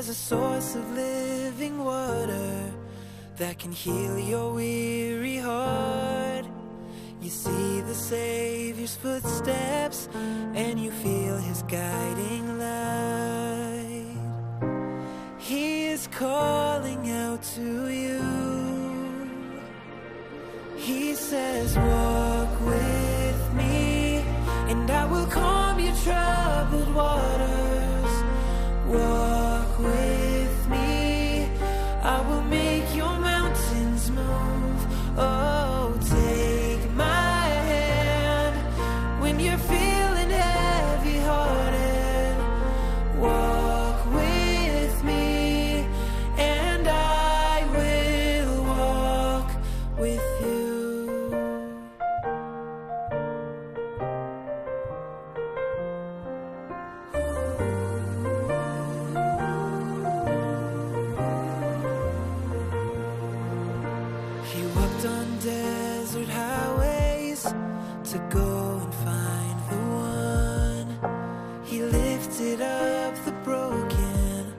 There's a source of living water that can heal your weary heart. You see the Savior's footsteps and you feel His guiding light. He is calling out to you. He says, walk with me and I will calm your troubled waters. Walk with me, I will make your mountains move. Oh, take my hand when you're feeling heavy-hearted. Walk with me and I will walk with you. He walked on desert highways to go and find the one. He lifted up the broken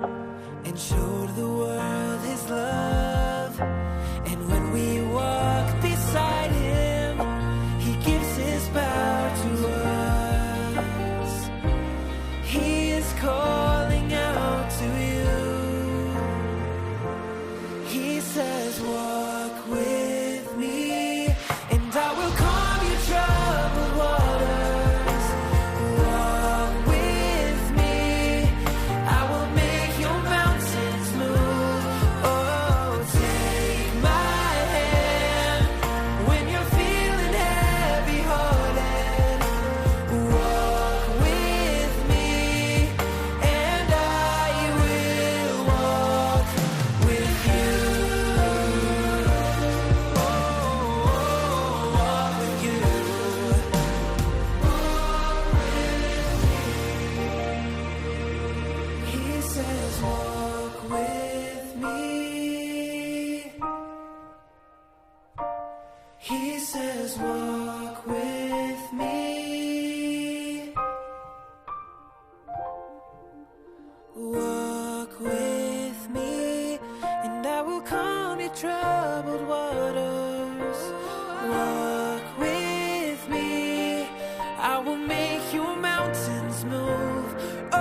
and showed the world His love. And when we walk beside Him, He gives His power to us. He is calling out to you. He says, walk with me and I will calm your troubled waters. Walk with me, I will make your mountains move. Oh, take my hand when you're feeling heavy-hearted. Walk with me and I will walk with you. Walk with you. He says, walk with me. He says, walk with me. Walk with me, and I will calm your troubled waters. Walk with me, I will make your mountains move. Oh,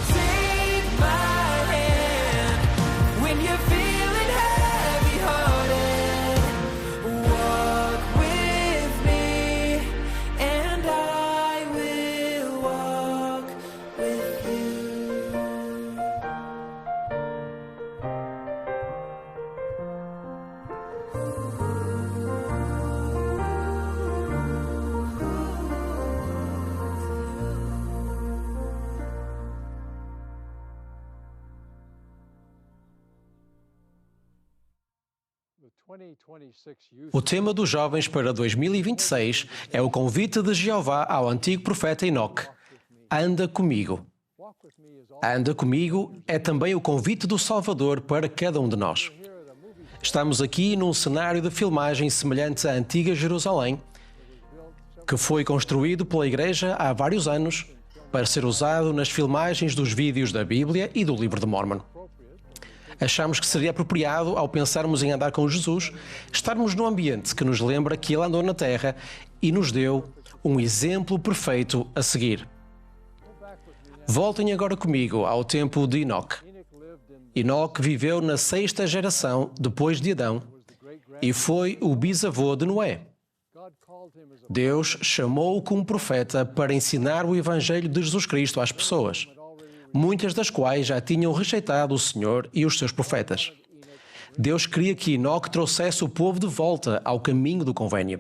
take my hand when you're feeling heavy-hearted. Walk with me, and I will walk with you. O tema dos jovens para 2026 é o convite de Jeová ao antigo profeta Enoque. Anda comigo. Anda comigo é também o convite do Salvador para cada um de nós. Estamos aqui num cenário de filmagem semelhante à antiga Jerusalém, que foi construído pela Igreja há vários anos para ser usado nas filmagens dos vídeos da Bíblia e do Livro de Mórmon. Achamos que seria apropriado, ao pensarmos em andar com Jesus, estarmos num ambiente que nos lembra que Ele andou na Terra e nos deu um exemplo perfeito a seguir. Voltem agora comigo ao tempo de Enoque. Enoque viveu na 6ª geração depois de Adão e foi o bisavô de Noé. Deus chamou-o como profeta para ensinar o Evangelho de Jesus Cristo às pessoas, muitas das quais já tinham rejeitado o Senhor e os seus profetas. Deus queria que Enoque trouxesse o povo de volta ao caminho do convênio.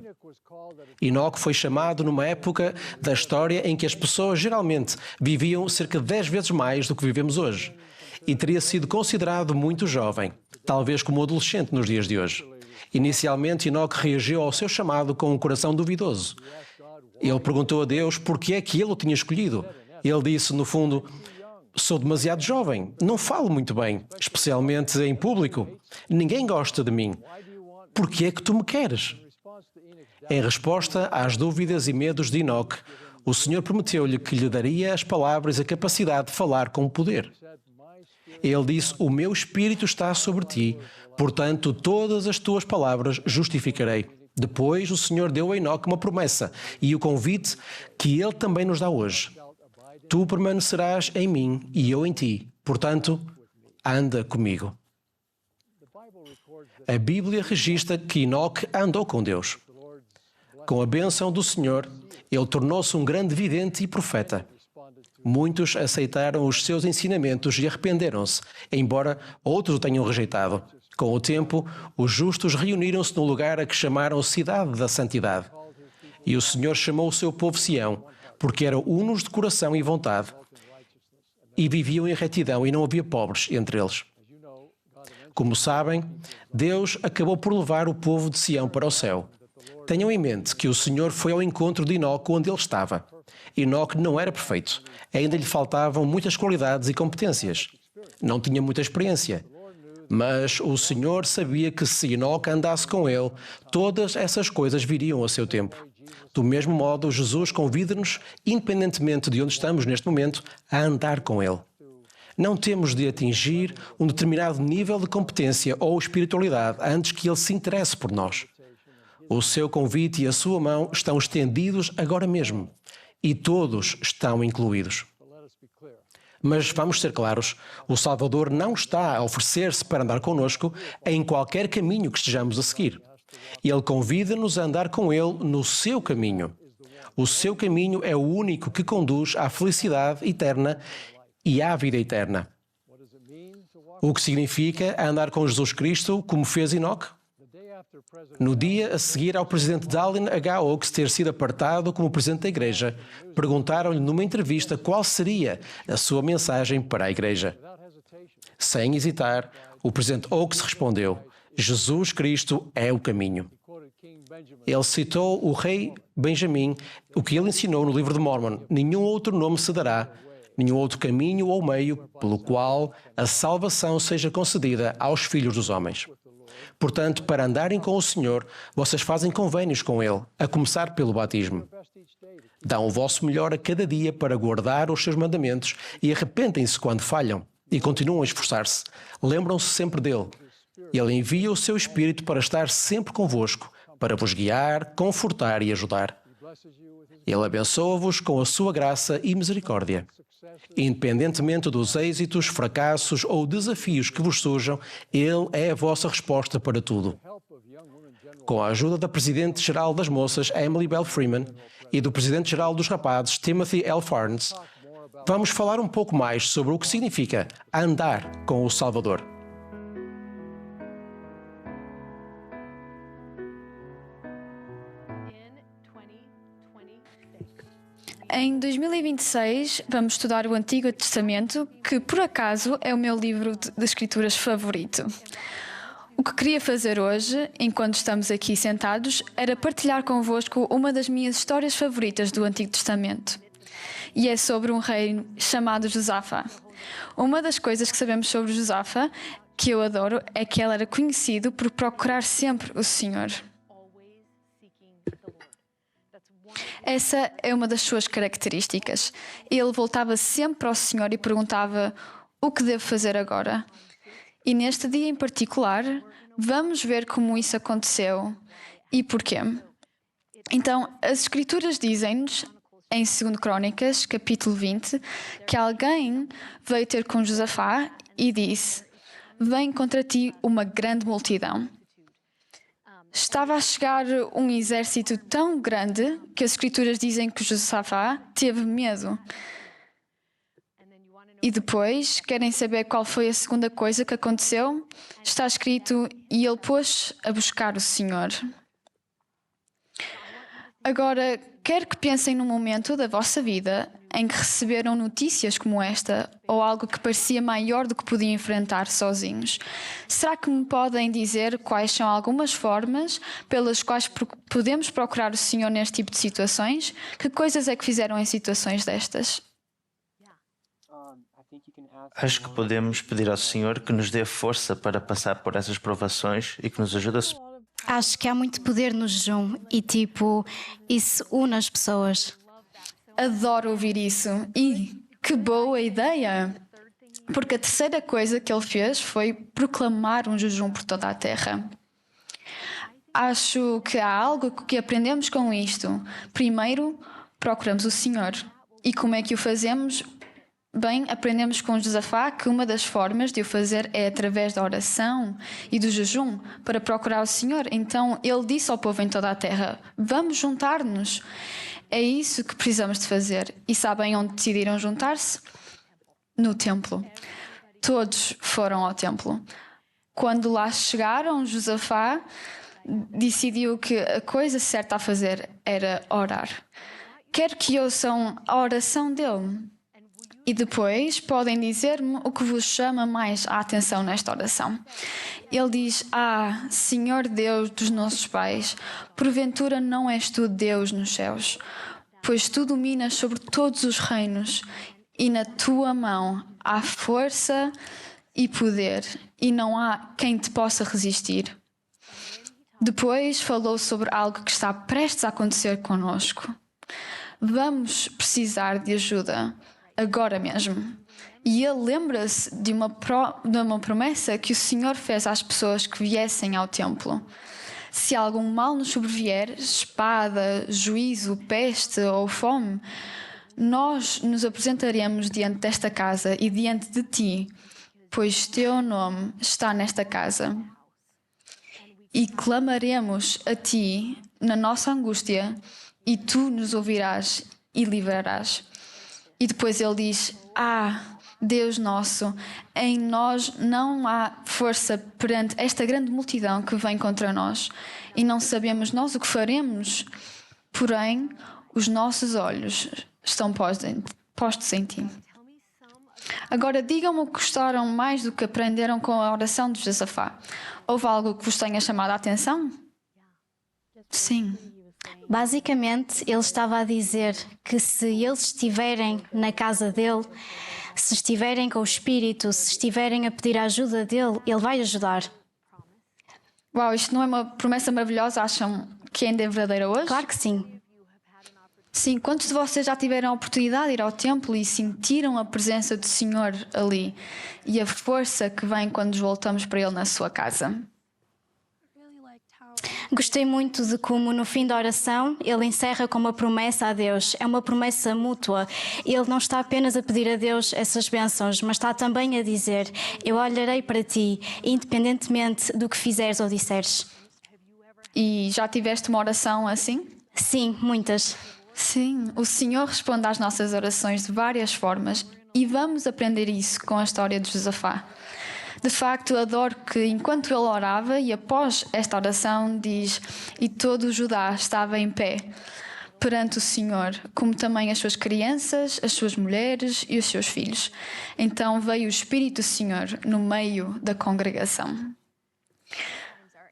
Enoque foi chamado numa época da história em que as pessoas geralmente viviam cerca de 10 vezes mais do que vivemos hoje, e teria sido considerado muito jovem, talvez como adolescente nos dias de hoje. Inicialmente, Enoque reagiu ao seu chamado com um coração duvidoso. Ele perguntou a Deus por que é que Ele o tinha escolhido. Ele disse, no fundo, sou demasiado jovem, não falo muito bem, especialmente em público. Ninguém gosta de mim. Por que é que tu me queres? Em resposta às dúvidas e medos de Enoque, O Senhor prometeu-lhe que lhe daria as palavras e a capacidade de falar com poder. Ele disse: o meu Espírito está sobre ti, portanto todas as tuas palavras justificarei. Depois o Senhor deu a Enoque uma promessa e o convite que Ele também nos dá hoje. Tu permanecerás em mim e eu em ti, portanto, anda comigo. A Bíblia registra que Enoque andou com Deus. Com a bênção do Senhor, ele tornou-se um grande vidente e profeta. Muitos aceitaram os seus ensinamentos e arrependeram-se, embora outros o tenham rejeitado. Com o tempo, os justos reuniram-se no lugar a que chamaram Cidade da Santidade. E o Senhor chamou o seu povo Sião, porque eram unos de coração e vontade, e viviam em retidão, e não havia pobres entre eles. Como sabem, Deus acabou por levar o povo de Sião para o céu. Tenham em mente que o Senhor foi ao encontro de Enoque onde ele estava. Enoque não era perfeito. Ainda lhe faltavam muitas qualidades e competências. Não tinha muita experiência. Mas o Senhor sabia que se Enoque andasse com ele, todas essas coisas viriam a seu tempo. Do mesmo modo, Jesus convida-nos, independentemente de onde estamos neste momento, a andar com ele. Não temos de atingir um determinado nível de competência ou espiritualidade antes que ele se interesse por nós. O seu convite e a sua mão estão estendidos agora mesmo, e todos estão incluídos. Mas vamos ser claros, o Salvador não está a oferecer-se para andar conosco em qualquer caminho que estejamos a seguir. Ele convida-nos a andar com Ele no seu caminho. O seu caminho é o único que conduz à felicidade eterna e à vida eterna. O que significa andar com Jesus Cristo como fez Enoque? No dia a seguir ao presidente Dallin H. Oaks ter sido apartado como presidente da igreja, perguntaram-lhe numa entrevista qual seria a sua mensagem para a igreja. Sem hesitar, o presidente Oaks respondeu: Jesus Cristo é o caminho. Ele citou o rei Benjamim, o que ele ensinou no livro de Mormon: nenhum outro nome se dará, nenhum outro caminho ou meio pelo qual a salvação seja concedida aos filhos dos homens. Portanto, para andarem com o Senhor, vocês fazem convênios com Ele, a começar pelo batismo. Dão o vosso melhor a cada dia para guardar os seus mandamentos e arrepentem-se quando falham e continuam a esforçar-se. Lembram-se sempre dele. Ele envia o seu Espírito para estar sempre convosco, para vos guiar, confortar e ajudar. Ele abençoa-vos com a sua graça e misericórdia. Independentemente dos êxitos, fracassos ou desafios que vos surjam, Ele é a vossa resposta para tudo. Com a ajuda da Presidente-Geral das Moças, Emily Bell Freeman, e do Presidente-Geral dos Rapazes, Timothy L. Farnes, vamos falar um pouco mais sobre o que significa andar com o Salvador. Em 2026, vamos estudar o Antigo Testamento, que por acaso é o meu livro de escrituras favorito. O que queria fazer hoje, enquanto estamos aqui sentados, era partilhar convosco uma das minhas histórias favoritas do Antigo Testamento. E é sobre um rei chamado Josafá. Uma das coisas que sabemos sobre Josafá, que eu adoro, é que ele era conhecido por procurar sempre o Senhor. Essa é uma das suas características. Ele voltava sempre ao Senhor e perguntava: o que devo fazer agora? E neste dia em particular, vamos ver como isso aconteceu e porquê. Então, as Escrituras dizem-nos, em 2 Crônicas, capítulo 20, que alguém veio ter com Josafá e disse: vem contra ti uma grande multidão. Estava a chegar um exército tão grande que as Escrituras dizem que Josafá teve medo. E depois, querem saber qual foi a segunda coisa que aconteceu? Está escrito: e ele pôs a buscar o Senhor. Agora, quero que pensem num momento da vossa vida em que receberam notícias como esta, ou algo que parecia maior do que podiam enfrentar sozinhos. Será que me podem dizer quais são algumas formas pelas quais podemos procurar o Senhor neste tipo de situações? Que coisas é que fizeram em situações destas? Acho que podemos pedir ao Senhor que nos dê força para passar por essas provações e que nos ajude a... Acho que há muito poder no jejum e isso une as pessoas. Adoro ouvir isso. E que boa ideia! Porque a terceira coisa que ele fez foi proclamar um jejum por toda a terra. Acho que há algo que aprendemos com isto. Primeiro, procuramos o Senhor. E como é que o fazemos? Bem, aprendemos com Josafá que uma das formas de o fazer é através da oração e do jejum para procurar o Senhor. Então ele disse ao povo em toda a terra: vamos juntar-nos. É isso que precisamos de fazer. E sabem onde decidiram juntar-se? No templo. Todos foram ao templo. Quando lá chegaram, Josafá decidiu que a coisa certa a fazer era orar. Quero que ouçam a oração dele. E depois podem dizer-me o que vos chama mais a atenção nesta oração. Ele diz: Senhor Deus dos nossos pais, porventura não és tu Deus nos céus, pois tu dominas sobre todos os reinos, e na tua mão há força e poder, e não há quem te possa resistir. Depois falou sobre algo que está prestes a acontecer conosco. Vamos precisar de ajuda agora mesmo. E ele lembra-se de uma promessa que o Senhor fez às pessoas que viessem ao templo. Se algum mal nos sobrevier, espada, juízo, peste ou fome, nós nos apresentaremos diante desta casa e diante de ti, pois teu nome está nesta casa. E clamaremos a ti na nossa angústia, e tu nos ouvirás e livrarás. E depois ele diz: Deus nosso, em nós não há força perante esta grande multidão que vem contra nós, e não sabemos nós o que faremos, porém os nossos olhos estão postos em ti. Agora digam-me o que gostaram mais do que aprenderam com a oração de Josafá. Houve algo que vos tenha chamado a atenção? Sim. Basicamente, ele estava a dizer que se eles estiverem na casa dele, se estiverem com o Espírito, se estiverem a pedir a ajuda dele, ele vai ajudar. Uau, isto não é uma promessa maravilhosa? Acham que ainda é verdadeira hoje? Claro que sim. Sim, quantos de vocês já tiveram a oportunidade de ir ao templo e sentiram a presença do Senhor ali e a força que vem quando voltamos para Ele na sua casa? Gostei muito de como no fim da oração ele encerra com uma promessa a Deus. É uma promessa mútua. Ele não está apenas a pedir a Deus essas bênçãos, mas está também a dizer: eu olharei para ti, independentemente do que fizeres ou disseres. E já tiveste uma oração assim? Sim, muitas. Sim, o Senhor responde às nossas orações de várias formas e vamos aprender isso com a história de Josafá. De facto, adoro que enquanto ele orava e após esta oração diz: e todo o Judá estava em pé perante o Senhor, como também as suas crianças, as suas mulheres e os seus filhos. Então veio o Espírito do Senhor no meio da congregação.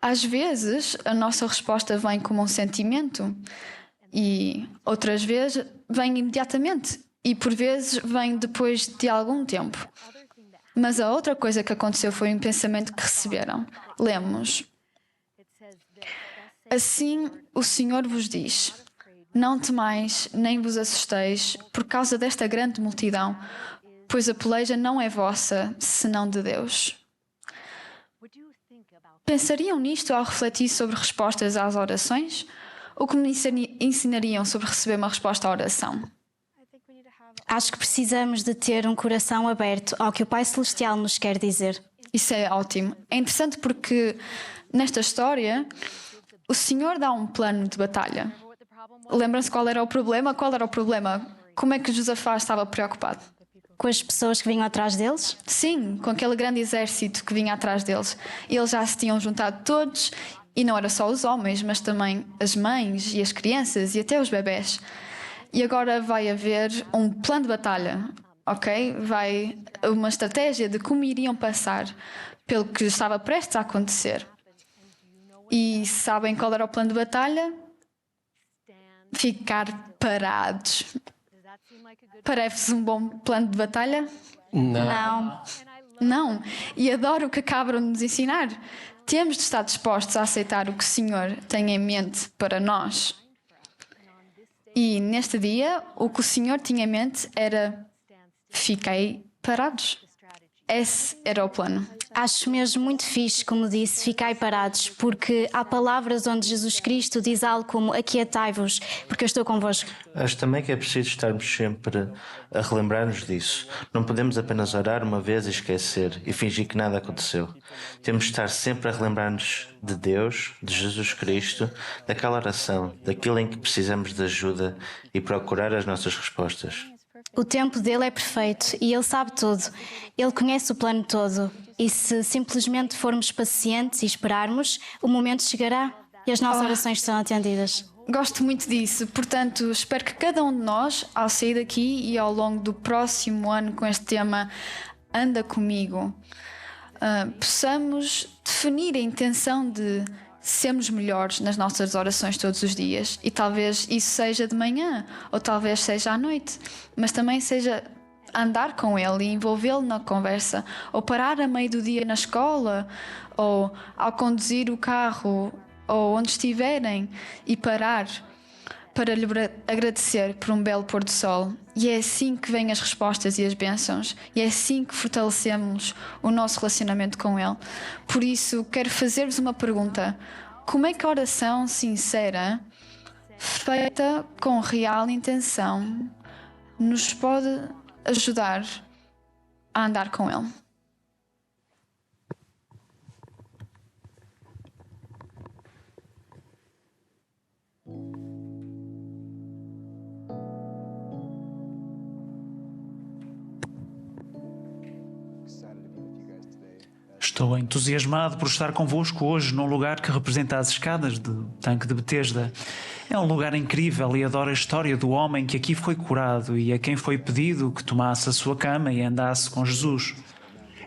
Às vezes, a nossa resposta vem como um sentimento e outras vezes vem imediatamente e por vezes vem depois de algum tempo. Mas a outra coisa que aconteceu foi um pensamento que receberam. Lemos: assim o Senhor vos diz: não temais nem vos assusteis por causa desta grande multidão, pois a peleja não é vossa, senão de Deus. Pensariam nisto ao refletir sobre respostas às orações? Ou que me ensinariam sobre receber uma resposta à oração? Acho que precisamos de ter um coração aberto ao que o Pai Celestial nos quer dizer. Isso é ótimo. É interessante porque nesta história o Senhor dá um plano de batalha. Lembram-se qual era o problema? Qual era o problema? Como é que Josafá estava preocupado? Com as pessoas que vinham atrás deles? Sim, com aquele grande exército que vinha atrás deles. Eles já se tinham juntado todos, e não era só os homens, mas também as mães e as crianças e até os bebés. E agora vai haver um plano de batalha, ok? Vai uma estratégia de como iriam passar pelo que estava prestes a acontecer. E sabem qual era o plano de batalha? Ficar parados. Parece um bom plano de batalha? Não. Não. E adoro o que acabam de nos ensinar. Temos de estar dispostos a aceitar o que o Senhor tem em mente para nós. E neste dia, o que o Senhor tinha em mente era: fiquei parados. Esse era o plano. Acho mesmo muito fixe, como disse, ficai parados, porque há palavras onde Jesus Cristo diz algo como: aquietai-vos, porque eu estou convosco. Acho também que é preciso estarmos sempre a relembrar-nos disso. Não podemos apenas orar uma vez e esquecer e fingir que nada aconteceu. Temos de estar sempre a relembrar-nos de Deus, de Jesus Cristo, daquela oração, daquilo em que precisamos de ajuda e procurar as nossas respostas. O tempo dele é perfeito e ele sabe tudo. Ele conhece o plano todo. E se simplesmente formos pacientes e esperarmos, o momento chegará e as nossas orações serão atendidas. Gosto muito disso, portanto, espero que cada um de nós, ao sair daqui e ao longo do próximo ano com este tema Anda Comigo, possamos definir a intenção de sermos melhores nas nossas orações todos os dias. E talvez isso seja de manhã, ou talvez seja à noite, mas também seja andar com ele e envolvê-lo na conversa, ou parar a meio do dia na escola, ou ao conduzir o carro, ou onde estiverem, e parar para lhe agradecer por um belo pôr do sol. E é assim que vêm as respostas e as bênçãos, e é assim que fortalecemos o nosso relacionamento com ele. Por isso, quero fazer-vos uma pergunta: como é que a oração sincera, feita com real intenção, nos pode ajudar a andar com ele? Estou entusiasmado por estar convosco hoje num lugar que representa as escadas do Tanque de Betesda. É um lugar incrível e adoro a história do homem que aqui foi curado e a quem foi pedido que tomasse a sua cama e andasse com Jesus.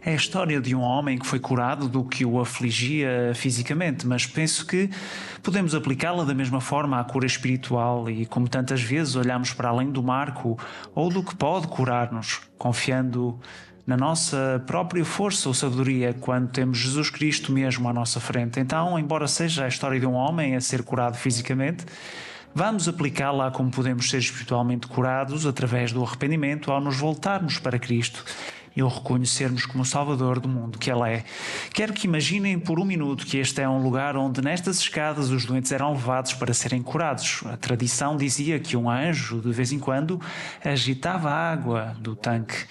É a história de um homem que foi curado do que o afligia fisicamente, mas penso que podemos aplicá-la da mesma forma à cura espiritual e, como tantas vezes, olhamos para além do marco ou do que pode curar-nos, confiando na nossa própria força ou sabedoria quando temos Jesus Cristo mesmo à nossa frente. Então, embora seja a história de um homem a ser curado fisicamente, vamos aplicá-la a como podemos ser espiritualmente curados através do arrependimento ao nos voltarmos para Cristo e o reconhecermos como o Salvador do mundo que Ele é. Quero que imaginem por um minuto que este é um lugar onde nestas escadas os doentes eram levados para serem curados. A tradição dizia que um anjo, de vez em quando, agitava a água do tanque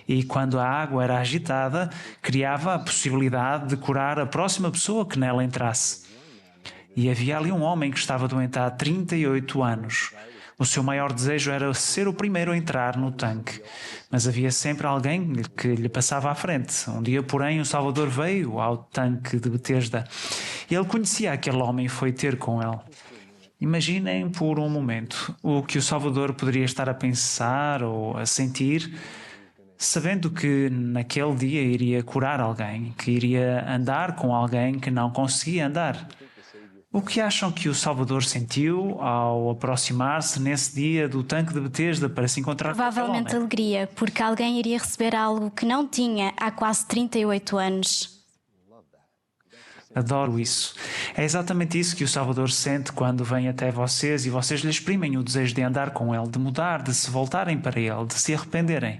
e quando a água era agitada, criava a possibilidade de curar a próxima pessoa que nela entrasse. E havia ali um homem que estava doente há 38 anos. O seu maior desejo era ser o primeiro a entrar no tanque, mas havia sempre alguém que lhe passava à frente. Um dia, porém, o Salvador veio ao tanque de Betesda. Ele conhecia aquele homem e foi ter com ele. Imaginem por um momento o que o Salvador poderia estar a pensar ou a sentir, sabendo que naquele dia iria curar alguém, que iria andar com alguém que não conseguia andar. O que acham que o Salvador sentiu ao aproximar-se nesse dia do tanque de Betesda para se encontrar com aquele Provavelmente homem? alegria, porque alguém iria receber algo que não tinha há quase 38 anos. Adoro isso. É exatamente isso que o Salvador sente quando vem até vocês e vocês lhe exprimem o desejo de andar com Ele, de mudar, de se voltarem para Ele, de se arrependerem.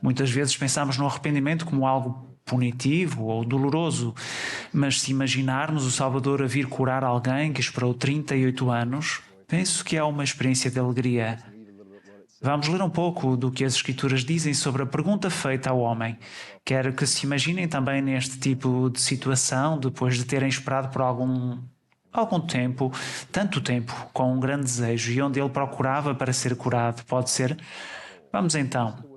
Muitas vezes pensamos no arrependimento como algo punitivo ou doloroso, mas se imaginarmos o Salvador a vir curar alguém que esperou 38 anos, penso que é uma experiência de alegria. Vamos ler um pouco do que as Escrituras dizem sobre a pergunta feita ao homem. Quero que se imaginem também neste tipo de situação, depois de terem esperado por algum tempo, tanto tempo, com um grande desejo, e onde ele procurava para ser curado. Pode ser? Vamos então.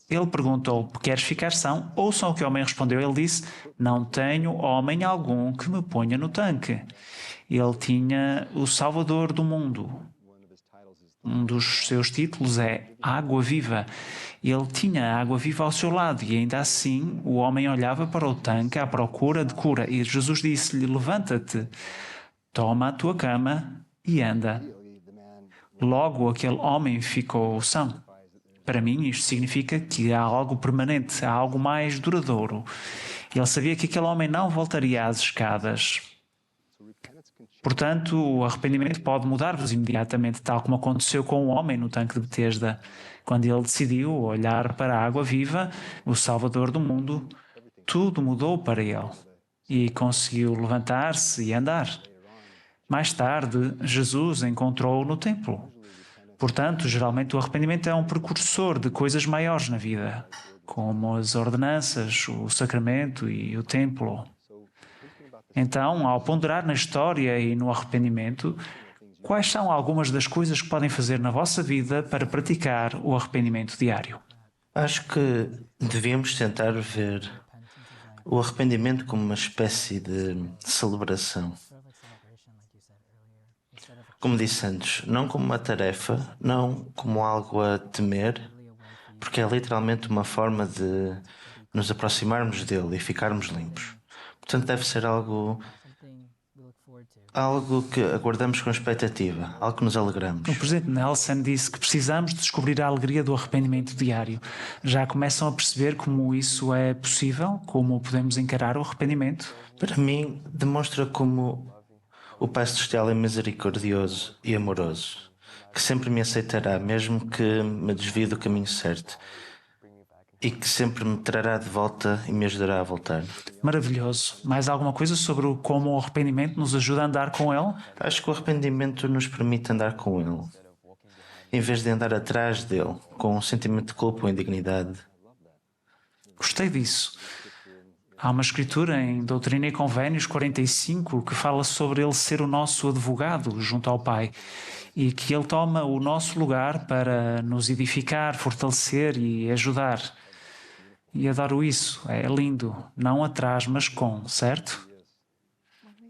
Ele perguntou: queres ficar são? Ouçam o que o homem respondeu. Ele disse: não tenho homem algum que me ponha no tanque. Ele tinha o Salvador do mundo. Um dos seus títulos é Água Viva. Ele tinha a água viva ao seu lado e ainda assim o homem olhava para o tanque à procura de cura. E Jesus disse-lhe: levanta-te, toma a tua cama e anda. Logo aquele homem ficou são. Para mim, isto significa que há algo permanente, há algo mais duradouro. Ele sabia que aquele homem não voltaria às escadas. Portanto, o arrependimento pode mudar-vos imediatamente, tal como aconteceu com o homem no tanque de Betesda. Quando ele decidiu olhar para a água viva, o Salvador do mundo, tudo mudou para ele e conseguiu levantar-se e andar. Mais tarde, Jesus encontrou-o no templo. Portanto, geralmente o arrependimento é um precursor de coisas maiores na vida, como as ordenanças, o sacramento e o templo. Então, ao ponderar na história e no arrependimento, quais são algumas das coisas que podem fazer na vossa vida para praticar o arrependimento diário? Acho que devíamos tentar ver o arrependimento como uma espécie de celebração. Como disse antes, não como uma tarefa, não como algo a temer, porque é literalmente uma forma de nos aproximarmos dele e ficarmos limpos. Portanto, deve ser algo que aguardamos com expectativa, algo que nos alegramos. O presidente Nelson disse que precisamos descobrir a alegria do arrependimento diário. Já começam a perceber como isso é possível? Como podemos encarar o arrependimento? Para mim, demonstra como o Pai Celestial é misericordioso e amoroso, que sempre me aceitará, mesmo que me desvie do caminho certo, e que sempre me trará de volta e me ajudará a voltar. Maravilhoso. Mais alguma coisa sobre como o arrependimento nos ajuda a andar com ele? Acho que o arrependimento nos permite andar com ele, em vez de andar atrás dele, com um sentimento de culpa ou indignidade. Gostei disso. Há uma escritura em Doutrina e Convênios 45 que fala sobre ele ser o nosso advogado junto ao Pai e que ele toma o nosso lugar para nos edificar, fortalecer e ajudar. E adoro isso, é lindo, não atrás, mas com, certo?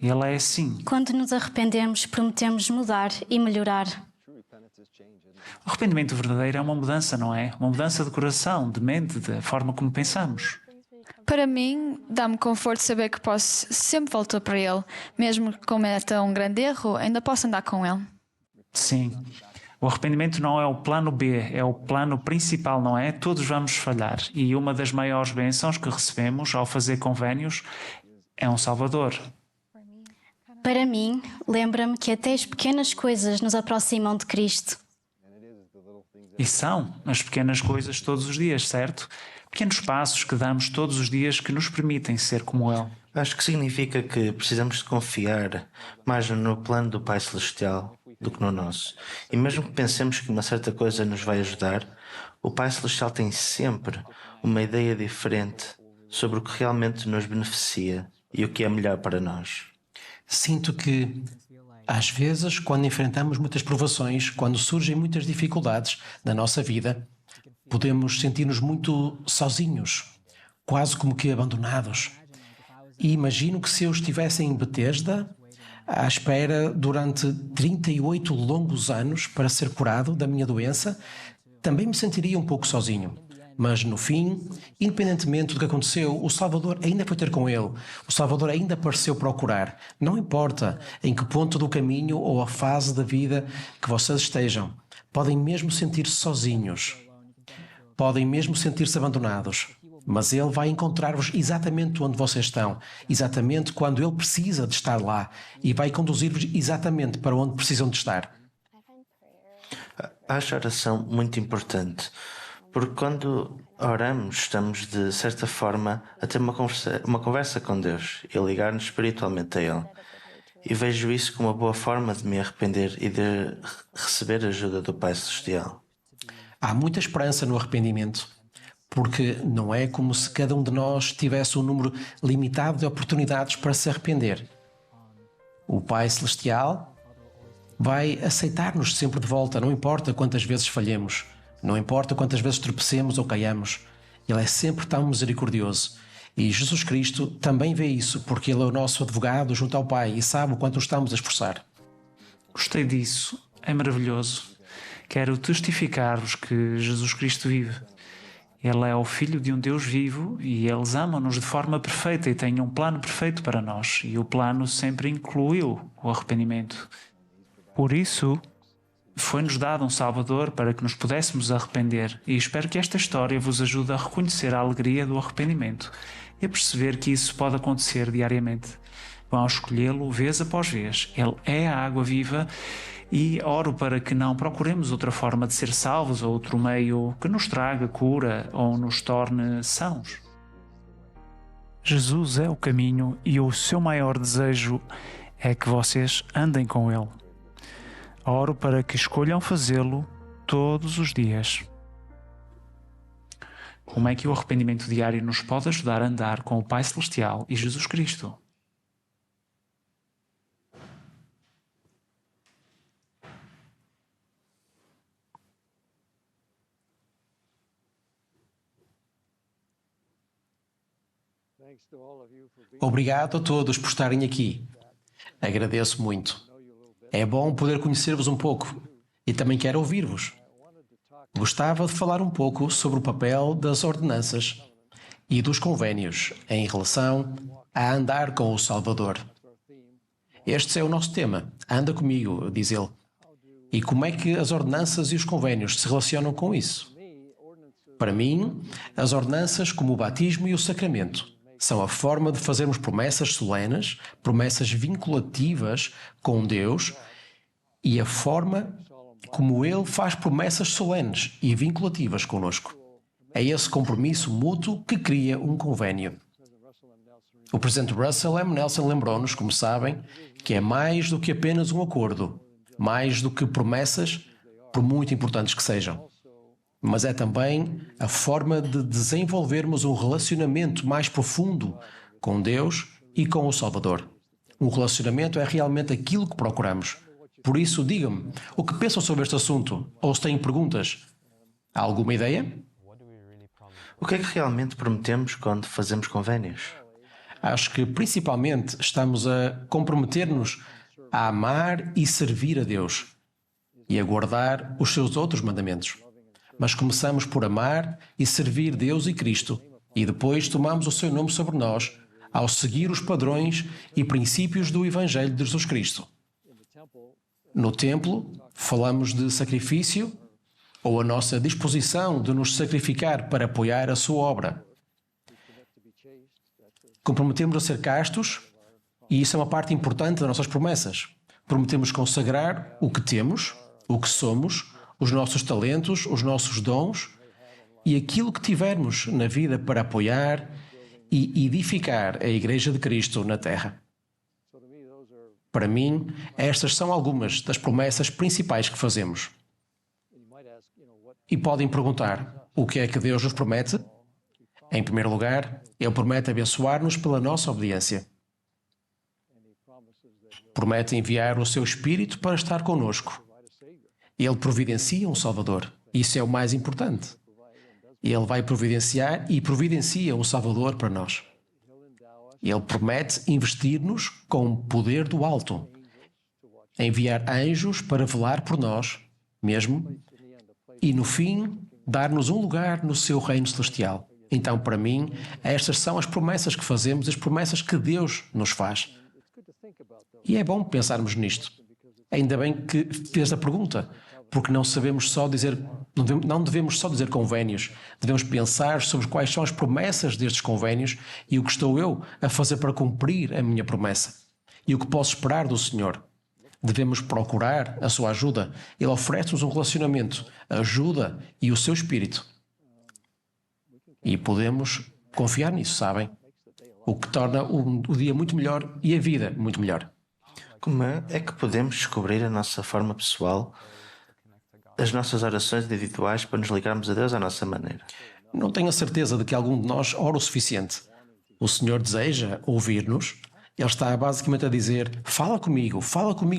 Ele é assim. Quando nos arrependemos, prometemos mudar e melhorar. O arrependimento verdadeiro é uma mudança, não é? Uma mudança de coração, de mente, da forma como pensamos. Para mim, dá-me conforto saber que posso sempre voltar para Ele. Mesmo que cometa um grande erro, ainda posso andar com Ele. Sim. O arrependimento não é o plano B, é o plano principal, não é? Todos vamos falhar. E uma das maiores bênçãos que recebemos ao fazer convênios é um Salvador. Para mim, lembra-me que até as pequenas coisas nos aproximam de Cristo. E são as pequenas coisas todos os dias, certo? Pequenos passos que damos todos os dias que nos permitem ser como Ele. Acho que significa que precisamos de confiar mais no plano do Pai Celestial do que no nosso. E mesmo que pensemos que uma certa coisa nos vai ajudar, o Pai Celestial tem sempre uma ideia diferente sobre o que realmente nos beneficia e o que é melhor para nós. Sinto que, às vezes, quando enfrentamos muitas provações, quando surgem muitas dificuldades na nossa vida, podemos sentir-nos muito sozinhos, quase como que abandonados. E imagino que se eu estivesse em Betesda, à espera durante 38 longos anos para ser curado da minha doença, também me sentiria um pouco sozinho. Mas no fim, independentemente do que aconteceu, o Salvador ainda foi ter com ele. O Salvador ainda apareceu procurar. Não importa em que ponto do caminho ou a fase da vida que vocês estejam, podem mesmo sentir-se sozinhos. Podem mesmo sentir-se abandonados. Mas Ele vai encontrar-vos exatamente onde vocês estão, exatamente quando Ele precisa de estar lá e vai conduzir-vos exatamente para onde precisam de estar. Acho a oração muito importante, porque quando oramos estamos, de certa forma, a ter uma conversa com Deus e a ligar-nos espiritualmente a Ele. E vejo isso como uma boa forma de me arrepender e de receber a ajuda do Pai Celestial. Há muita esperança no arrependimento. Porque não é como se cada um de nós tivesse um número limitado de oportunidades para se arrepender. O Pai Celestial vai aceitar-nos sempre de volta, não importa quantas vezes falhemos, não importa quantas vezes tropecemos ou caiamos. Ele é sempre tão misericordioso. E Jesus Cristo também vê isso, porque Ele é o nosso advogado junto ao Pai e sabe o quanto o estamos a esforçar. Gostei disso. É maravilhoso. Quero testificar-vos que Jesus Cristo vive. Ele é o Filho de um Deus vivo e eles amam-nos de forma perfeita e têm um plano perfeito para nós. E o plano sempre incluiu o arrependimento. Por isso, foi-nos dado um Salvador para que nos pudéssemos arrepender. E espero que esta história vos ajude a reconhecer a alegria do arrependimento e a perceber que isso pode acontecer diariamente. Vão escolhê-lo vez após vez. Ele é a água viva e oro para que não procuremos outra forma de ser salvos ou outro meio que nos traga cura ou nos torne sãos. Jesus é o caminho e o seu maior desejo é que vocês andem com Ele. Oro para que escolham fazê-lo todos os dias. Como é que o arrependimento diário nos pode ajudar a andar com o Pai Celestial e Jesus Cristo? Obrigado a todos por estarem aqui. Agradeço muito. É bom poder conhecer-vos um pouco e também quero ouvir-vos. Gostava de falar um pouco sobre o papel das ordenanças e dos convénios em relação a andar com o Salvador. Este é o nosso tema. Anda comigo, diz ele. E como é que as ordenanças e os convénios se relacionam com isso? Para mim, as ordenanças, como o batismo e o sacramento, são a forma de fazermos promessas solenes, promessas vinculativas com Deus e a forma como Ele faz promessas solenes e vinculativas conosco. É esse compromisso mútuo que cria um convênio. O presidente Russell M. Nelson lembrou-nos, como sabem, que é mais do que apenas um acordo, mais do que promessas, por muito importantes que sejam. Mas é também a forma de desenvolvermos um relacionamento mais profundo com Deus e com o Salvador. Um relacionamento é realmente aquilo que procuramos. Por isso, digam-me, o que pensam sobre este assunto? Ou se têm perguntas? Há alguma ideia? O que é que realmente prometemos quando fazemos convénios? Acho que principalmente estamos a comprometer-nos a amar e servir a Deus e a guardar os seus outros mandamentos. Mas começamos por amar e servir Deus e Cristo e depois tomamos o seu nome sobre nós ao seguir os padrões e princípios do Evangelho de Jesus Cristo. No templo, falamos de sacrifício ou a nossa disposição de nos sacrificar para apoiar a sua obra. Comprometemos a ser castos e isso é uma parte importante das nossas promessas. Prometemos consagrar o que temos, o que somos, os nossos talentos, os nossos dons e aquilo que tivermos na vida para apoiar e edificar a Igreja de Cristo na Terra. Para mim, estas são algumas das promessas principais que fazemos. E podem perguntar, o que é que Deus nos promete? Em primeiro lugar, Ele promete abençoar-nos pela nossa obediência. Promete enviar o seu Espírito para estar conosco. Ele providencia um Salvador. Isso é o mais importante. Ele vai providenciar e providencia um Salvador para nós. Ele promete investir-nos com o poder do alto, enviar anjos para velar por nós mesmo e, no fim, dar-nos um lugar no seu reino celestial. Então, para mim, estas são as promessas que fazemos, as promessas que Deus nos faz. E é bom pensarmos nisto. Ainda bem que fez a pergunta, porque não devemos só dizer convénios. Devemos pensar sobre quais são as promessas destes convénios e o que estou eu a fazer para cumprir a minha promessa. E o que posso esperar do Senhor. Devemos procurar a sua ajuda. Ele oferece-nos um relacionamento, a ajuda e o seu Espírito. E podemos confiar nisso, sabem? O que torna o dia muito melhor e a vida muito melhor. Como é que podemos descobrir a nossa forma pessoal, as nossas orações individuais para nos ligarmos a Deus à nossa maneira? Não tenho a certeza de que algum de nós ora o suficiente. O Senhor deseja ouvir-nos. Ele está basicamente a dizer, fala comigo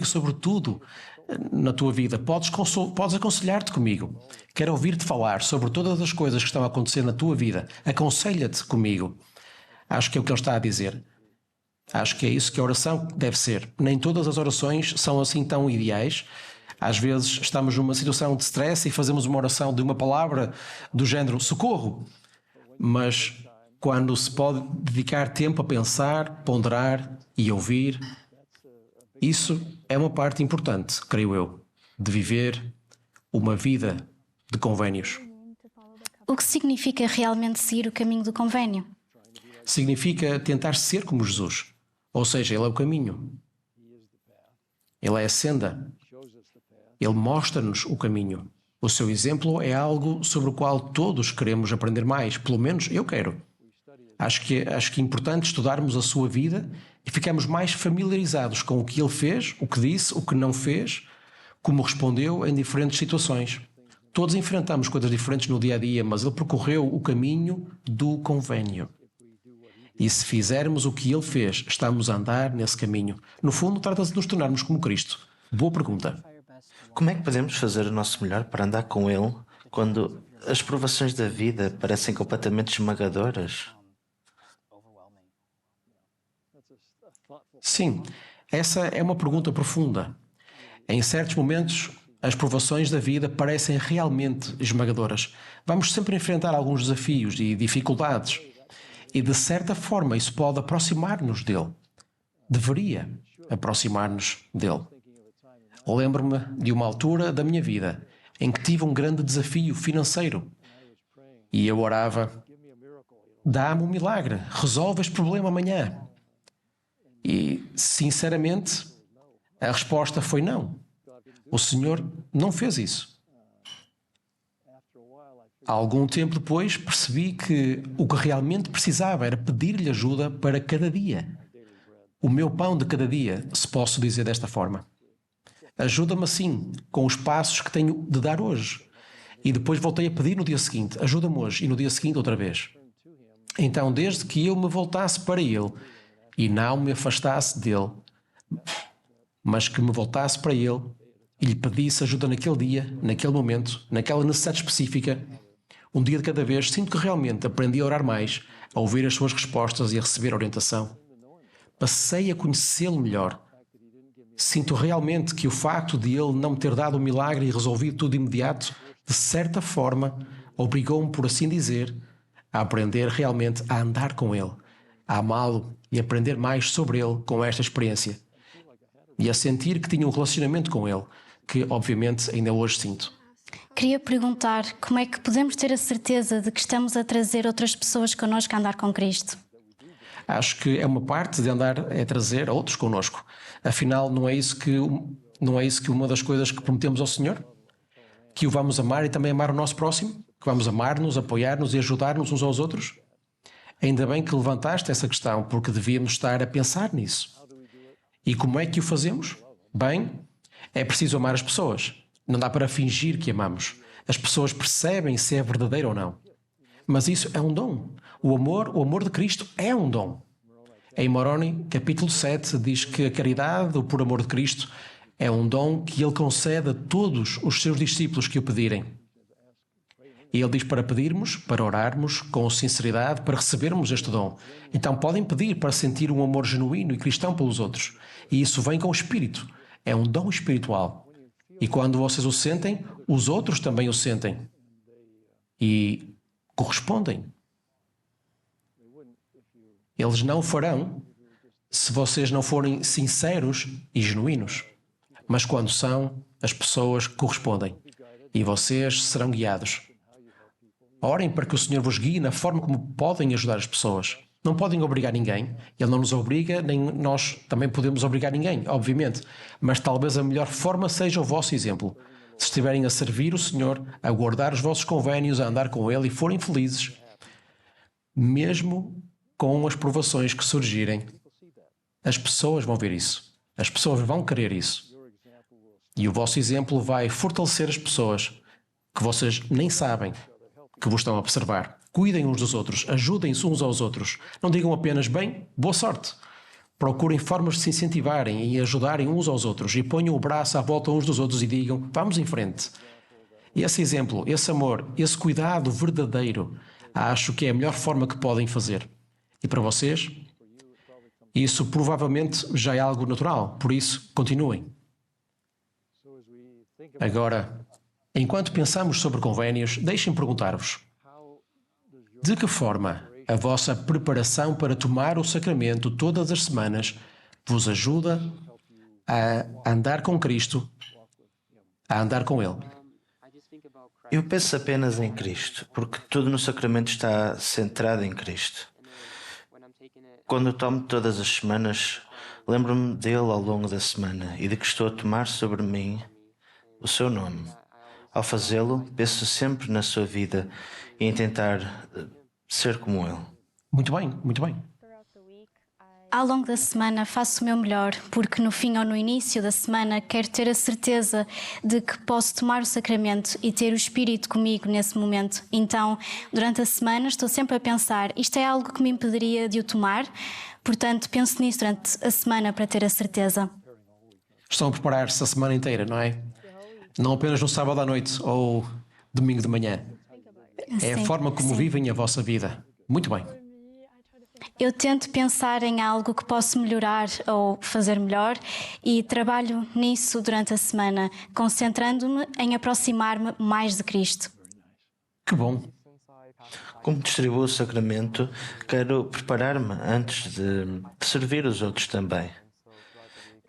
sobre tudo na tua vida. Podes aconselhar-te comigo. Quero ouvir-te falar sobre todas as coisas que estão a acontecer na tua vida. Aconselha-te comigo. Acho que é o que ele está a dizer. Acho que é isso que a oração deve ser. Nem todas as orações são assim tão ideais. Às vezes estamos numa situação de stress e fazemos uma oração de uma palavra do género socorro. Mas quando se pode dedicar tempo a pensar, ponderar e ouvir, isso é uma parte importante, creio eu, de viver uma vida de convénios. O que significa realmente seguir o caminho do convênio? Significa tentar ser como Jesus. Ou seja, Ele é o caminho. Ele é a senda. Ele mostra-nos o caminho. O seu exemplo é algo sobre o qual todos queremos aprender mais. Pelo menos eu quero. Acho que é importante estudarmos a sua vida e ficarmos mais familiarizados com o que ele fez, o que disse, o que não fez, como respondeu em diferentes situações. Todos enfrentamos coisas diferentes no dia a dia, mas ele percorreu o caminho do convênio. E se fizermos o que ele fez, estamos a andar nesse caminho. No fundo, trata-se de nos tornarmos como Cristo. Boa pergunta. Como é que podemos fazer o nosso melhor para andar com Ele quando as provações da vida parecem completamente esmagadoras? Sim, essa é uma pergunta profunda. Em certos momentos, as provações da vida parecem realmente esmagadoras. Vamos sempre enfrentar alguns desafios e dificuldades. E, de certa forma, isso pode aproximar-nos dele. Deveria aproximar-nos dele. Lembro-me de uma altura da minha vida em que tive um grande desafio financeiro. E eu orava: dá-me um milagre, resolve este problema amanhã. E, sinceramente, a resposta foi não. O Senhor não fez isso. Há algum tempo depois percebi que o que realmente precisava era pedir-lhe ajuda para cada dia. O meu pão de cada dia, se posso dizer desta forma. Ajuda-me assim, com os passos que tenho de dar hoje. E depois voltei a pedir no dia seguinte: ajuda-me hoje, e no dia seguinte outra vez. Então, desde que eu me voltasse para Ele e não me afastasse dele, mas que me voltasse para Ele e lhe pedisse ajuda naquele dia, naquele momento, naquela necessidade específica, um dia de cada vez, sinto que realmente aprendi a orar mais, a ouvir as suas respostas e a receber orientação. Passei a conhecê-lo melhor. Sinto realmente que o facto de Ele não me ter dado o milagre e resolvido tudo de imediato, de certa forma, obrigou-me, por assim dizer, a aprender realmente a andar com Ele, a amá-lo e aprender mais sobre Ele com esta experiência. E a sentir que tinha um relacionamento com Ele, que obviamente ainda hoje sinto. Queria perguntar como é que podemos ter a certeza de que estamos a trazer outras pessoas connosco a andar com Cristo? Acho que é uma parte de andar é trazer outros connosco. Afinal, não é isso que uma das coisas que prometemos ao Senhor? Que o vamos amar e também amar o nosso próximo? Que vamos amar-nos, apoiar-nos e ajudar-nos uns aos outros? Ainda bem que levantaste essa questão, porque devíamos estar a pensar nisso. E como é que o fazemos? Bem, é preciso amar as pessoas. Não dá para fingir que amamos. As pessoas percebem se é verdadeiro ou não. Mas isso é um dom. O amor de Cristo é um dom. Em Moroni, capítulo 7, diz que a caridade, o por amor de Cristo, é um dom que Ele concede a todos os seus discípulos que o pedirem. E Ele diz para pedirmos, para orarmos com sinceridade, para recebermos este dom. Então podem pedir para sentir um amor genuíno e cristão pelos outros. E isso vem com o Espírito. É um dom espiritual. E quando vocês o sentem, os outros também o sentem. E correspondem. Eles não o farão se vocês não forem sinceros e genuínos. Mas quando são, as pessoas correspondem. E vocês serão guiados. Orem para que o Senhor vos guie na forma como podem ajudar as pessoas. Não podem obrigar ninguém. Ele não nos obriga, nem nós também podemos obrigar ninguém, obviamente. Mas talvez a melhor forma seja o vosso exemplo. Se estiverem a servir o Senhor, a guardar os vossos convénios, a andar com Ele e forem felizes, mesmo com as provações que surgirem, as pessoas vão ver isso. As pessoas vão querer isso. E o vosso exemplo vai fortalecer as pessoas que vocês nem sabem que vos estão a observar. Cuidem uns dos outros, ajudem-se uns aos outros. Não digam apenas, bem, boa sorte. Procurem formas de se incentivarem e ajudarem uns aos outros e ponham o braço à volta uns dos outros e digam, vamos em frente. Esse exemplo, esse amor, esse cuidado verdadeiro, acho que é a melhor forma que podem fazer. E para vocês, isso provavelmente já é algo natural, por isso, continuem. Agora, enquanto pensamos sobre convénios, deixem-me perguntar-vos: de que forma a vossa preparação para tomar o sacramento todas as semanas vos ajuda a andar com Cristo, a andar com Ele? Eu penso apenas em Cristo, porque tudo no sacramento está centrado em Cristo. Quando o tomo todas as semanas, lembro-me dele ao longo da semana e de que estou a tomar sobre mim o seu nome. Ao fazê-lo, penso sempre na sua vida e em tentar ser como ele. Muito bem, muito bem. Ao longo da semana faço o meu melhor, porque no fim ou no início da semana quero ter a certeza de que posso tomar o sacramento e ter o Espírito comigo nesse momento. Então, durante a semana estou sempre a pensar, isto é algo que me impediria de o tomar, portanto penso nisso durante a semana para ter a certeza. Estão a preparar-se a semana inteira, não é? Não apenas no sábado à noite ou domingo de manhã. É a Sim, forma como sim. vivem a vossa vida. Muito bem. Eu tento pensar em algo que posso melhorar ou fazer melhor e trabalho nisso durante a semana, concentrando-me em aproximar-me mais de Cristo. Que bom. Como distribuo o sacramento, quero preparar-me antes de servir os outros também.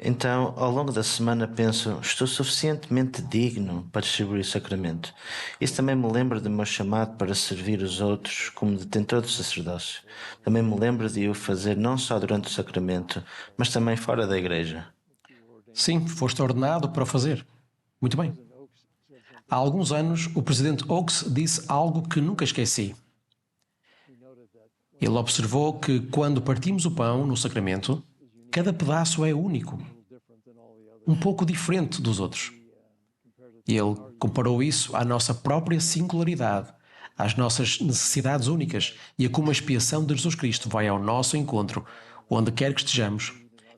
Então, ao longo da semana penso, estou suficientemente digno para distribuir o sacramento. Isso também me lembra do meu chamado para servir os outros como detentor do sacerdócio. Também me lembro de o fazer não só durante o sacramento, mas também fora da igreja. Sim, foste ordenado para o fazer. Muito bem. Há alguns anos, o presidente Oakes disse algo que nunca esqueci. Ele observou que quando partimos o pão no sacramento, cada pedaço é único, um pouco diferente dos outros. Ele comparou isso à nossa própria singularidade, às nossas necessidades únicas e a como a expiação de Jesus Cristo vai ao nosso encontro, onde quer que estejamos,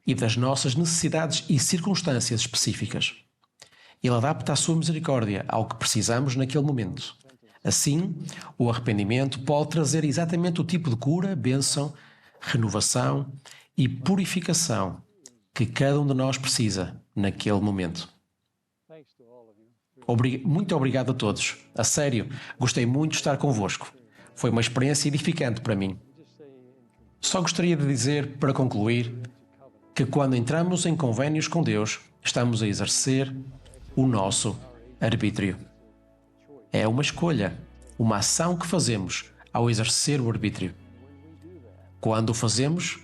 e das nossas necessidades e circunstâncias específicas. Ele adapta a sua misericórdia ao que precisamos naquele momento. Assim, o arrependimento pode trazer exatamente o tipo de cura, bênção, renovação e purificação que cada um de nós precisa naquele momento. Muito obrigado a todos. A sério, gostei muito de estar convosco. Foi uma experiência edificante para mim. Só gostaria de dizer, para concluir, que quando entramos em convénios com Deus, estamos a exercer o nosso arbítrio. É uma escolha, uma ação que fazemos ao exercer o arbítrio. Quando o fazemos,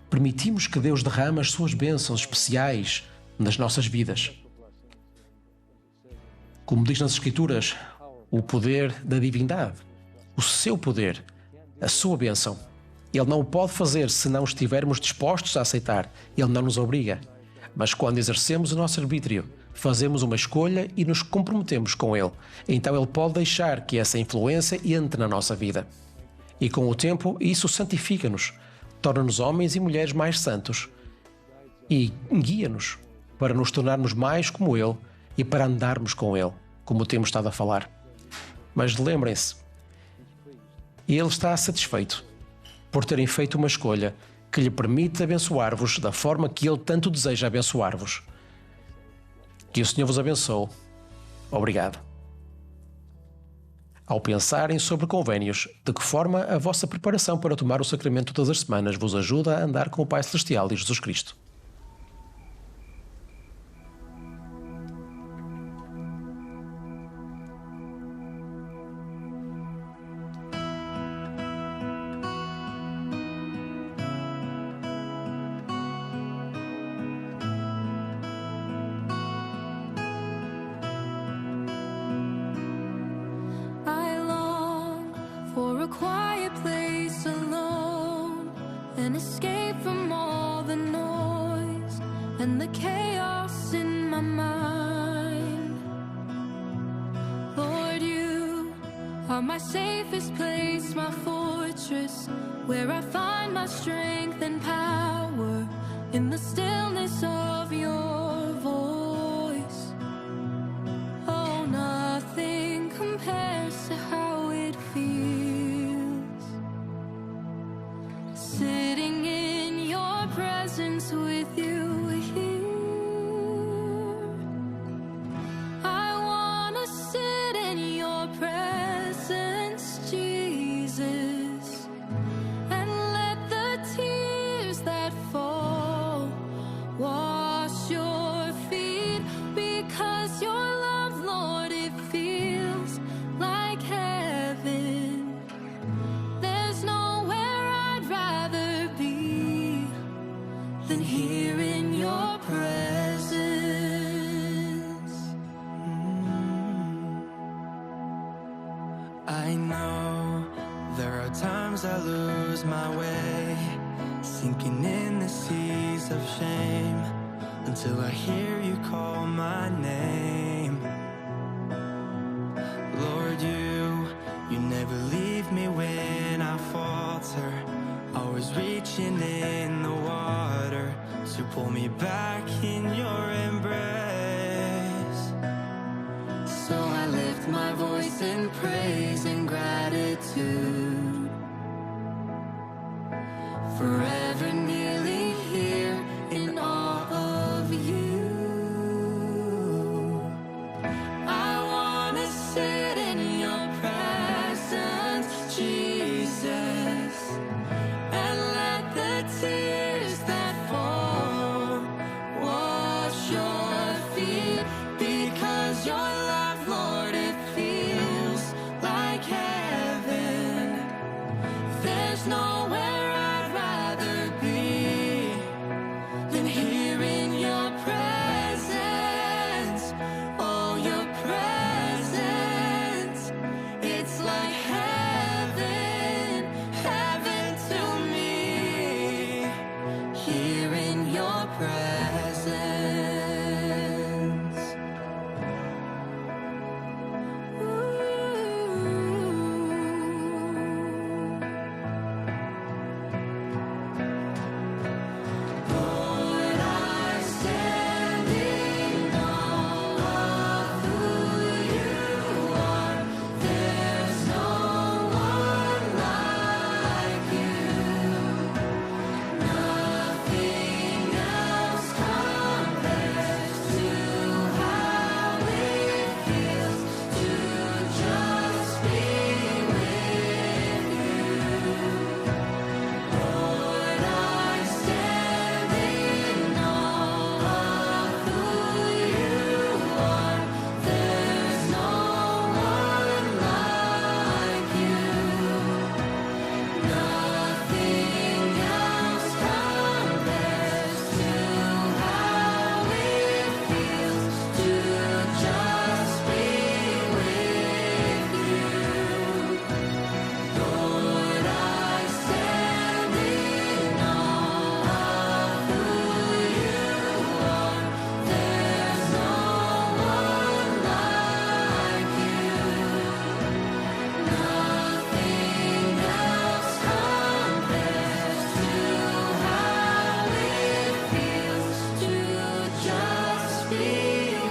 permitimos que Deus derrame as suas bênçãos especiais nas nossas vidas. Como diz nas Escrituras, o poder da divindade, o seu poder, a sua bênção. Ele não o pode fazer se não estivermos dispostos a aceitar. Ele não nos obriga. Mas quando exercemos o nosso arbítrio, fazemos uma escolha e nos comprometemos com Ele. Então Ele pode deixar que essa influência entre na nossa vida. E com o tempo, isso santifica-nos, torna-nos homens e mulheres mais santos e guia-nos para nos tornarmos mais como Ele e para andarmos com Ele, como temos estado a falar. Mas lembrem-se, Ele está satisfeito por terem feito uma escolha que lhe permite abençoar-vos da forma que Ele tanto deseja abençoar-vos. Que o Senhor vos abençoe. Obrigado. Ao pensarem sobre convénios, de que forma a vossa preparação para tomar o sacramento todas as semanas vos ajuda a andar com o Pai Celestial e Jesus Cristo. I long for a quiet place alone, an escape from all the noise and the chaos in my mind. Lord, you are my safest place, my fortress, where I find my strength and power in the stillness of your voice. Oh, nothing compares to how it feels sitting in your presence with you here. I wanna sit in your presence, Jesus, and let the tears that fall wash your feet, because your love, Lord, it feels like heaven. There's nowhere I'd rather lose my way, sinking in the seas of shame, until I hear you call my name. Lord, you never leave me when I falter, always reaching in the water to pull me back in your embrace. So I lift my voice in praise and gratitude, forever kneeling here in awe of you. I wanna sit in your presence, Jesus, and let the tears that fall wash your feet, because your love, Lord, it feels like heaven. There's nowhere I'd rather be than here in your presence. Oh, your presence, it's like heaven, heaven to me, here in your presence. Lord, I stand in awe of who you are. There's no one like you. Nothing else compares to how it feels to just be with you. Lord, I stand in awe of who you are. There's no one like you. Nothing else compares to how it feels to just be with you. Lord, I stand in awe of who you are. There's no one like you. Nothing else compares to how it feels to just be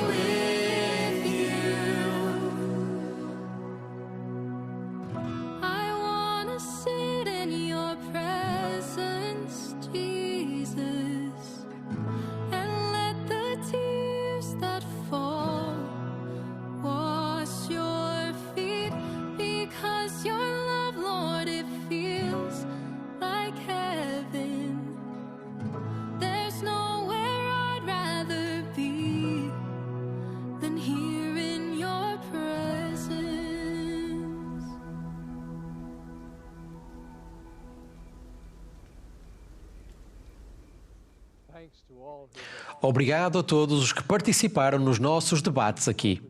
with you. I wanna sit in your presence, Jesus, and let the tears that fall wash your feet, because your love, Lord, it feels like heaven. There's nowhere I'd rather be than here in your presence. Obrigado a todos os que participaram nos nossos debates aqui.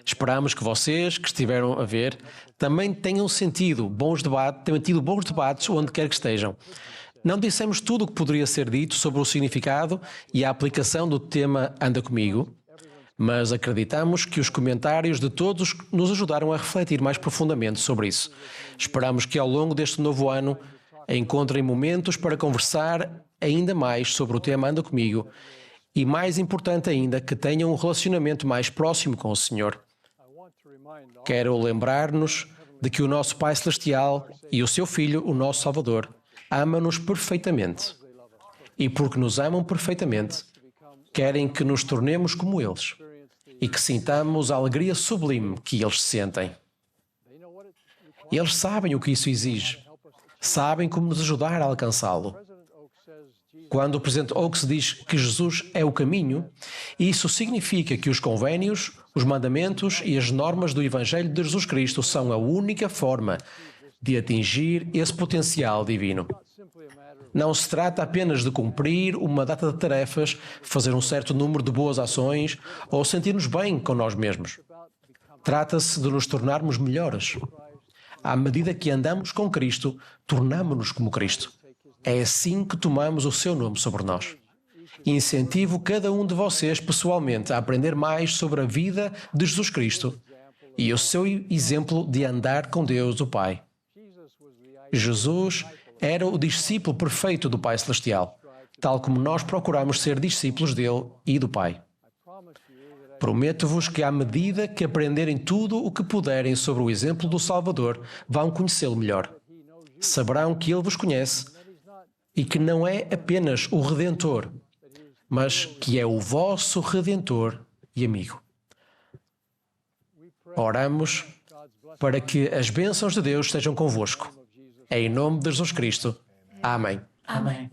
Esperamos que vocês, que estiveram a ver, também tenham tido bons debates onde quer que estejam. Não dissemos tudo o que poderia ser dito sobre o significado e a aplicação do tema Anda Comigo, mas acreditamos que os comentários de todos nos ajudaram a refletir mais profundamente sobre isso. Esperamos que ao longo deste novo ano encontrem momentos para conversar ainda mais sobre o tema Anda Comigo e, mais importante ainda, que tenham um relacionamento mais próximo com o Senhor. Quero lembrar-nos de que o nosso Pai Celestial e o seu Filho, o nosso Salvador, ama-nos perfeitamente. E porque nos amam perfeitamente, querem que nos tornemos como eles e que sintamos a alegria sublime que eles sentem. Eles sabem o que isso exige. Sabem como nos ajudar a alcançá-lo. Quando o Presidente Oaks diz que Jesus é o caminho, isso significa que os convênios, os mandamentos e as normas do Evangelho de Jesus Cristo são a única forma de atingir esse potencial divino. Não se trata apenas de cumprir uma data de tarefas, fazer um certo número de boas ações ou sentir-nos bem com nós mesmos. Trata-se de nos tornarmos melhores. À medida que andamos com Cristo, tornamo-nos como Cristo. É assim que tomamos o seu nome sobre nós. Incentivo cada um de vocês pessoalmente a aprender mais sobre a vida de Jesus Cristo e o seu exemplo de andar com Deus, o Pai. Jesus era o discípulo perfeito do Pai Celestial, tal como nós procuramos ser discípulos dele e do Pai. Prometo-vos que, à medida que aprenderem tudo o que puderem sobre o exemplo do Salvador, vão conhecê-lo melhor. Saberão que ele vos conhece e que não é apenas o Redentor, mas que é o vosso Redentor e amigo. Oramos para que as bênçãos de Deus estejam convosco. Em nome de Jesus Cristo. Amém. Amém.